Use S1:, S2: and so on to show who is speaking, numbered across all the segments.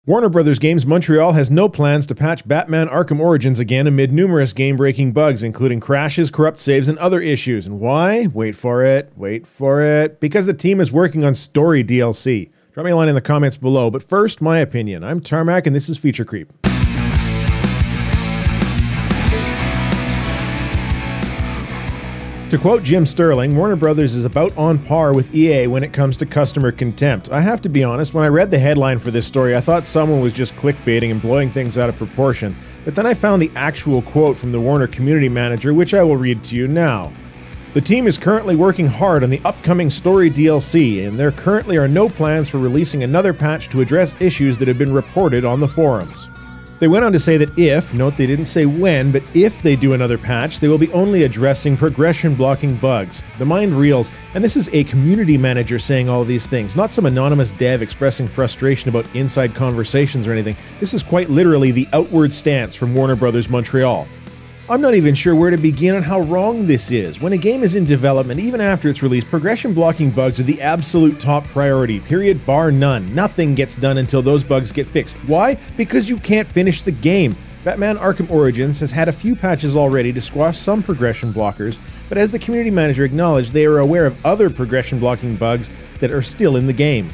S1: Warner Brothers Montreal has no plans to patch Batman Arkham Origins again amid numerous game-breaking bugs, including crashes, corrupt saves, and other issues. And why? Wait for it. Because the team is working on story DLC. Drop me a line in the comments below, but first, my opinion. I'm Tarmack, and this is Feature Creep. To quote Jim Sterling, Warner Brothers is about on par with EA when it comes to customer contempt. I have to be honest, when I read the headline for this story, I thought someone was just clickbaiting and blowing things out of proportion. But then I found the actual quote from the Warner community manager, which I will read to you now. The team is currently working hard on the upcoming story DLC, and there currently are no plans for releasing another patch to address issues that have been reported on the forums. They went on to say that if, note they didn't say when, but if they do another patch, they will be only addressing progression blocking bugs. The mind reels, and this is a community manager saying all of these things, not some anonymous dev expressing frustration about inside conversations or anything. This is quite literally the outward stance from Warner Brothers Montreal. I'm not even sure where to begin on how wrong this is. When a game is in development, even after its release, progression blocking bugs are the absolute top priority, period, bar none. Nothing gets done until those bugs get fixed. Why? Because you can't finish the game. Batman Arkham Origins has had a few patches already to squash some progression blockers, but as the community manager acknowledged, they are aware of other progression blocking bugs that are still in the game.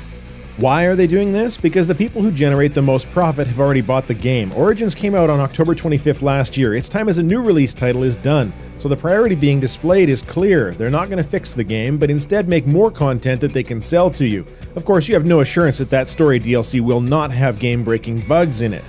S1: Why are they doing this? Because the people who generate the most profit have already bought the game. Origins came out on October 25th last year. Its time as a new release title is done. So the priority being displayed is clear. They're not going to fix the game, but instead make more content that they can sell to you. Of course, you have no assurance that that story DLC will not have game-breaking bugs in it.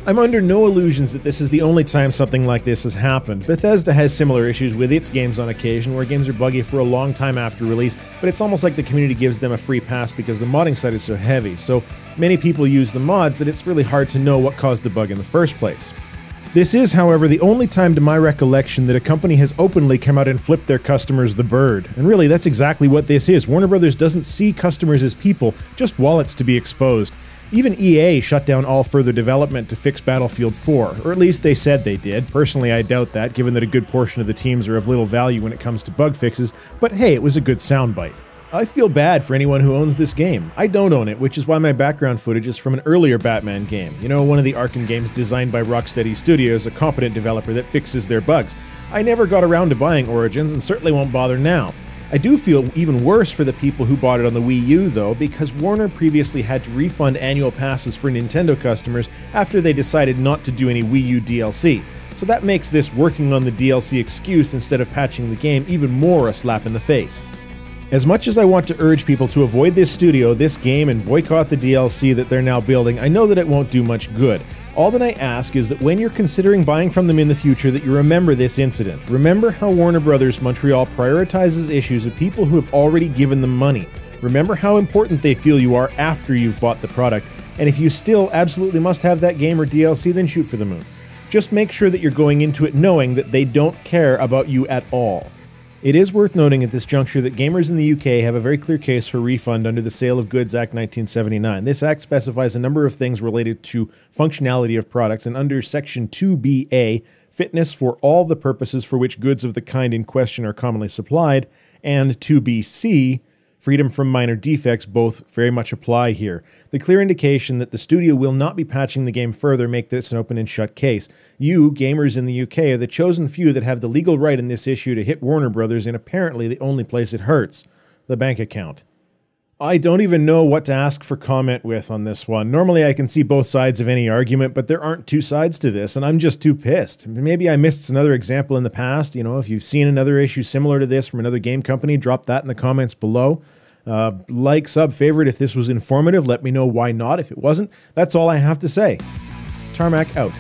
S1: I'm under no illusions that this is the only time something like this has happened. Bethesda has similar issues with its games on occasion, where games are buggy for a long time after release, but it's almost like the community gives them a free pass because the modding side is so heavy. So many people use the mods that it's really hard to know what caused the bug in the first place. This is, however, the only time to my recollection that a company has openly come out and flipped their customers the bird. And really, that's exactly what this is. Warner Brothers doesn't see customers as people, just wallets to be exposed. Even EA shut down all further development to fix Battlefield 4, or at least they said they did. Personally, I doubt that, given that a good portion of the teams are of little value when it comes to bug fixes, but hey, it was a good soundbite. I feel bad for anyone who owns this game. I don't own it, which is why my background footage is from an earlier Batman game. You know, one of the Arkham games designed by Rocksteady Studios, a competent developer that fixes their bugs. I never got around to buying Origins and certainly won't bother now. I do feel even worse for the people who bought it on the Wii U though, because Warner previously had to refund annual passes for Nintendo customers after they decided not to do any Wii U DLC. So that makes this working on the DLC excuse instead of patching the game even more a slap in the face. As much as I want to urge people to avoid this studio, this game, and boycott the DLC that they're now building, I know that it won't do much good. All that I ask is that when you're considering buying from them in the future, that you remember this incident. Remember how Warner Brothers Montreal prioritizes issues of people who have already given them money. Remember how important they feel you are after you've bought the product. And if you still absolutely must have that game or DLC, then shoot for the moon. Just make sure that you're going into it knowing that they don't care about you at all. It is worth noting at this juncture that gamers in the UK have a very clear case for refund under the Sale of Goods Act 1979. This act specifies a number of things related to functionality of products, and under Section 2BA, fitness for all the purposes for which goods of the kind in question are commonly supplied, and 2BC, freedom from minor defects, both very much apply here. The clear indication that the studio will not be patching the game further make this an open and shut case. You, gamers in the UK, are the chosen few that have the legal right in this issue to hit Warner Brothers in apparently the only place it hurts, the bank account. I don't even know what to ask for comment with on this one. Normally I can see both sides of any argument, but there aren't two sides to this, and I'm just too pissed. Maybe I missed another example in the past. You know, if you've seen another issue similar to this from another game company, drop that in the comments below. Like, sub, favorite if this was informative. Let me know why not if it wasn't. That's all I have to say. Tarmack out.